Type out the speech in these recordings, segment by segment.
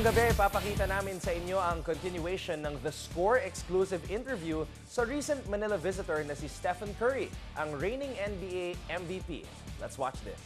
Ngayong gabi, papakita namin sa inyo ang continuation ng The Score exclusive interview sa recent Manila visitor na si Steph Curry, ang reigning NBA MVP. Let's watch this.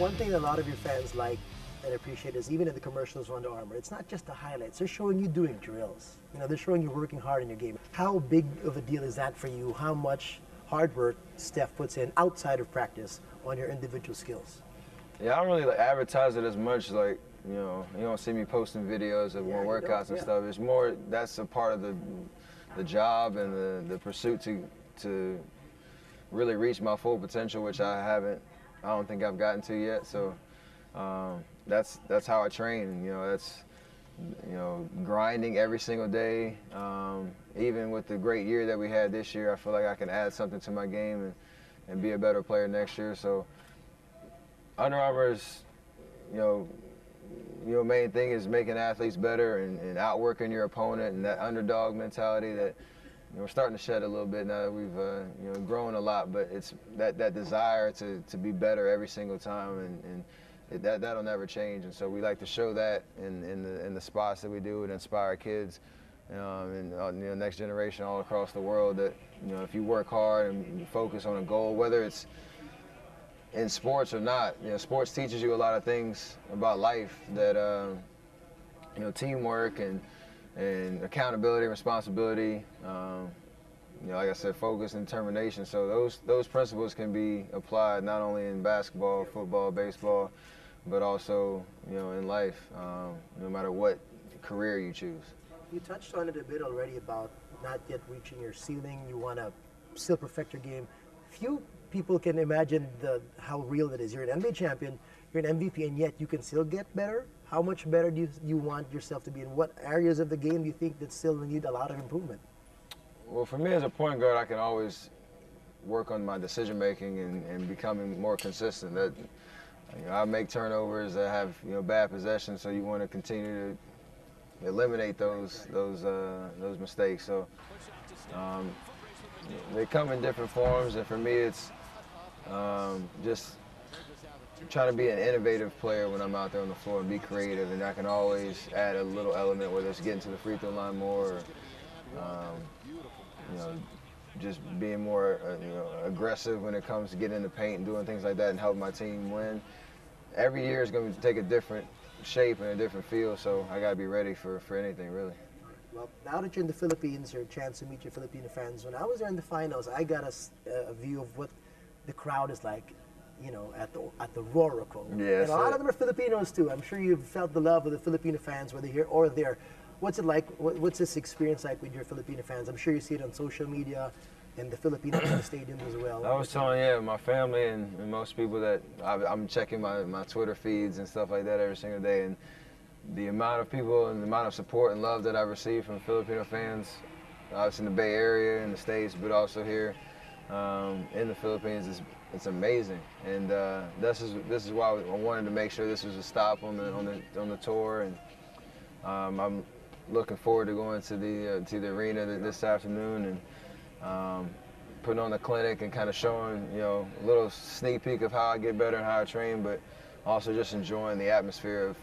One thing that a lot of your fans like and appreciate is even in the commercials for Under Armour, it's not just the highlights. They're showing you doing drills. You know, they're showing you working hard in your game. How big of a deal is that for you? How much hard work Steph puts in outside of practice on your individual skills? Yeah, I don't really advertise it as much. Like, you know, you don't see me posting videos of more workouts and stuff. It's more, that's a part of the job and the pursuit to really reach my full potential, which I don't think I've gotten to yet. So that's how I train. You know, that's, you know, grinding every single day. Even with the great year that we had this year, I feel like I can add something to my game and be a better player next year. So Under Armour's, main thing is making athletes better and outworking your opponent, and that underdog mentality that, you know, we're starting to shed a little bit now that we've grown a lot, but it's that desire to be better every single time, and that'll never change. And so we like to show that in the spots that we do and inspire kids and next generation all across the world that, you know, if you work hard and you focus on a goal, whether it's in sports or not, you know, sports teaches you a lot of things about life that teamwork and accountability, responsibility, like I said, focus and determination. So those principles can be applied not only in basketball, football, baseball, but also, you know, in life, no matter what career you choose. You touched on it a bit already about not yet reaching your ceiling. You want to still perfect your game. Few people can imagine how real that is. You're an NBA champion, you're an MVP, and yet you can still get better. How much better do you want yourself to be? In what areas of the game do you think that still need a lot of improvement? Well, for me as a point guard, I can always work on my decision making and becoming more consistent. That, you know, I make turnovers, I have, you know, bad possessions, so you want to continue to eliminate those mistakes. So they come in different forms, and for me, it's just trying to be an innovative player when I'm out there on the floor and be creative, and I can always add a little element, whether it's getting to the free throw line more, or just being more aggressive when it comes to getting in the paint and doing things like that and helping my team win. Every year is going to take a different shape and a different feel, so I got to be ready for anything, really. Well, now that you're in the Philippines, your chance to meet your Filipino fans. When I was there in the finals, I got a view of what the crowd is like, you know, at the Rorico. Yeah, and a lot of them are Filipinos too. I'm sure you've felt the love of the Filipino fans, whether here or there. What's it like? What's this experience like with your Filipino fans? I'm sure you see it on social media and the Filipinos in the stadiums as well. I was telling my family and most people that I'm checking my Twitter feeds and stuff like that every single day, and the amount of people and the amount of support and love that I've received from Filipino fans, obviously in the Bay Area, in the States, but also here in the Philippines, it's amazing. And this is why I wanted to make sure this was a stop on the tour, and I'm looking forward to going to the arena this afternoon and putting on the clinic and kind of showing, you know, a little sneak peek of how I get better and how I train, but also just enjoying the atmosphere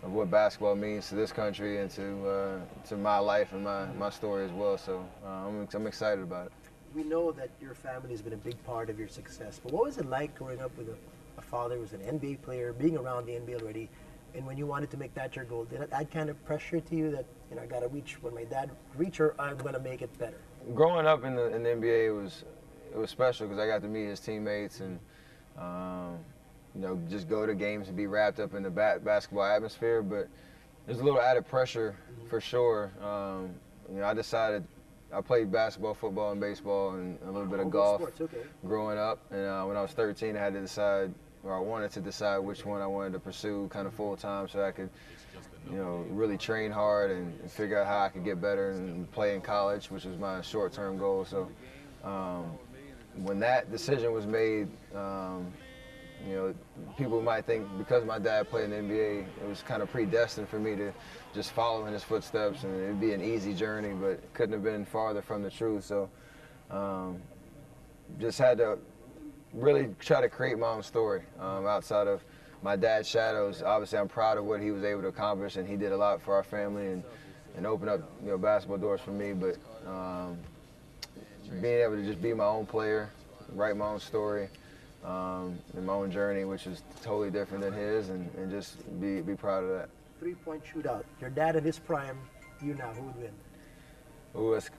of what basketball means to this country and to my life and my story as well. So I'm excited about it. We know that your family has been a big part of your success, but what was it like growing up with a father who was an NBA player, being around the NBA already, and when you wanted to make that your goal, did it add kind of pressure to you that, you know, I got to reach what my dad reached, or I'm going to make it better? Growing up in the NBA, it was special because I got to meet his teammates and just go to games and be wrapped up in the basketball atmosphere. But there's a little added pressure for sure. I decided I played basketball, football, and baseball, and a little bit of golf growing up. And when I was 13, I had to decide, or I wanted to decide which one I wanted to pursue kind of full time, so I could, really train hard and figure out how I could get better and play in college, which was my short-term goal. So when that decision was made, you know, people might think because my dad played in the NBA, it was kind of predestined for me to just follow in his footsteps, and it'd be an easy journey, but it couldn't have been farther from the truth. So just had to really try to create my own story outside of my dad's shadows. Obviously, I'm proud of what he was able to accomplish, and he did a lot for our family and opened up, you know, basketball doors for me. But being able to just be my own player, write my own story, in my own journey, which is totally different than his, and just be proud of that. 3-point shootout. Your dad at his prime, you now, who would win?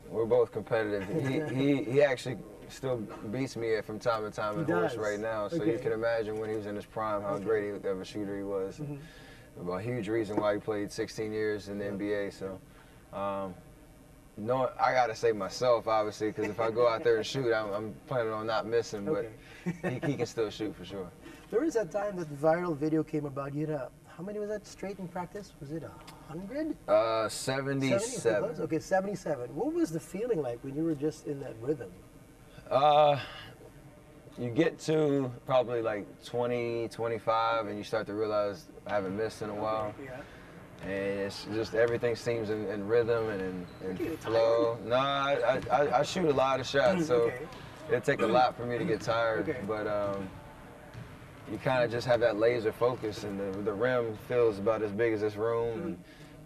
We're both competitive. He actually still beats me from time to time in horse right now, so you can imagine when he was in his prime how great of a shooter he was. A huge reason why he played 16 years in the NBA. So, no, I gotta say myself, obviously, because if I go out there and shoot, I'm planning on not missing, but he can still shoot for sure. There was that time that viral video came about. You had how many was that straight in practice? Was it 100? 77. Okay, 77. What was the feeling like when you were just in that rhythm? You get to probably like 20, 25, and you start to realize I haven't missed in a while. And it's just everything seems in rhythm and in flow. No, I shoot a lot of shots, so it'd take a lot for me to get tired. But you kind of just have that laser focus, and the rim feels about as big as this room.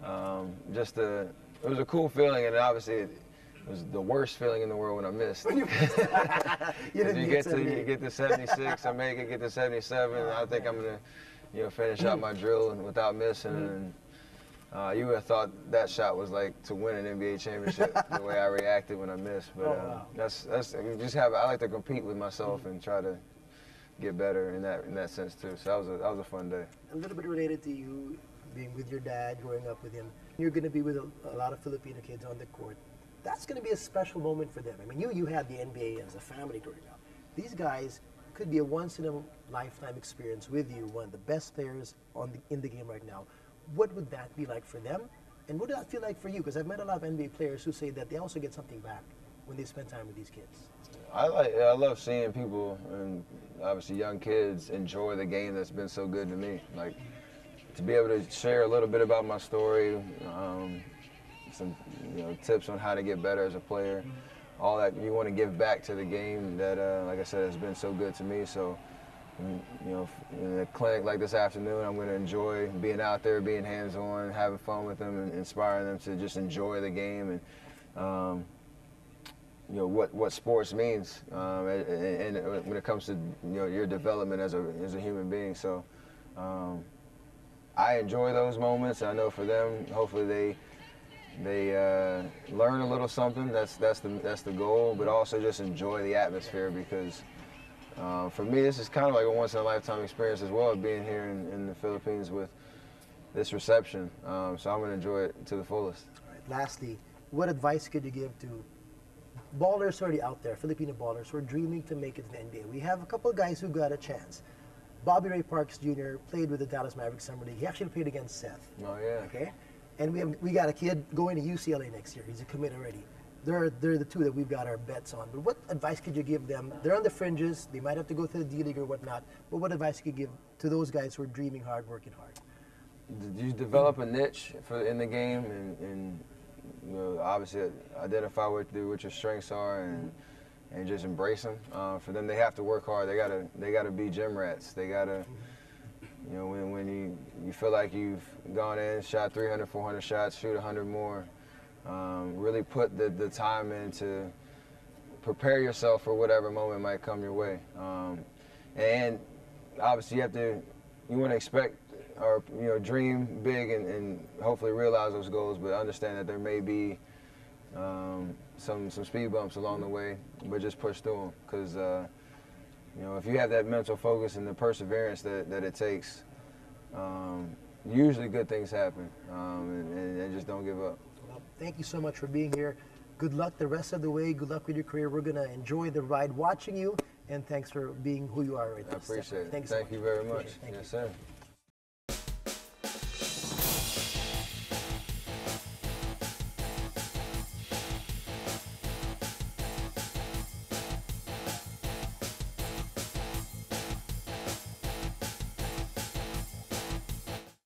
It was a cool feeling, and obviously it was the worst feeling in the world when I missed. You get to 76, I make it, get to 77. I think I'm gonna, finish out my drill without missing. And you would have thought that shot was like to win an NBA championship the way I reacted when I missed. But I like to compete with myself and try to get better in that sense too. So that was a fun day. A little bit related to you being with your dad, growing up with him. You're going to be with a lot of Filipino kids on the court. That's going to be a special moment for them. I mean, you had the NBA as a family growing up. These guys could be a once-in-a-lifetime experience with you, one of the best players in the game right now. What would that be like for them? And what would that feel like for you? Because I've met a lot of NBA players who say that they also get something back when they spend time with these kids. I love seeing people, and obviously young kids, enjoy the game that's been so good to me. Like, to be able to share a little bit about my story, some tips on how to get better as a player, all that you want to give back to the game that, like I said, has been so good to me. So, in a clinic like this afternoon, I'm going to enjoy being out there, being hands-on, having fun with them, and inspiring them to just enjoy the game and what sports means, and when it comes to your development as a human being. So I enjoy those moments. I know for them, hopefully they learn a little something. That's the goal, but also just enjoy the atmosphere, because for me, this is kind of like a once-in-a-lifetime experience as well, being here in the Philippines with this reception. So I'm going to enjoy it to the fullest. All right. Lastly, what advice could you give to ballers already out there, Filipino ballers who are dreaming to make it to the NBA? We have a couple of guys who got a chance. Bobby Ray Parks Jr. played with the Dallas Mavericks summer league. He actually played against Seth. Oh yeah. Okay. And we got a kid going to UCLA next year. He's a commit already. They're the two that we've got our bets on. But what advice could you give them? They're on the fringes. They might have to go to the D-League or whatnot. But what advice could you give to those guys who are dreaming hard, working hard? You develop a niche in the game, and obviously identify what your strengths are, and just embrace them. For them, they have to work hard. They gotta be gym rats. They gotta, when you feel like you've gone in, shot 300, 400 shots, shoot 100 more. Really put the time in to prepare yourself for whatever moment might come your way. And obviously you want to expect or dream big and hopefully realize those goals, but understand that there may be some speed bumps along the way, but just push through them, because if you have that mental focus and the perseverance that it takes, usually good things happen, and just don't give up. Well, thank you so much for being here. Good luck the rest of the way. Good luck with your career. We're going to enjoy the ride watching you, and thanks for being who you are right now. I appreciate it. Thank you very much. Yes, sir.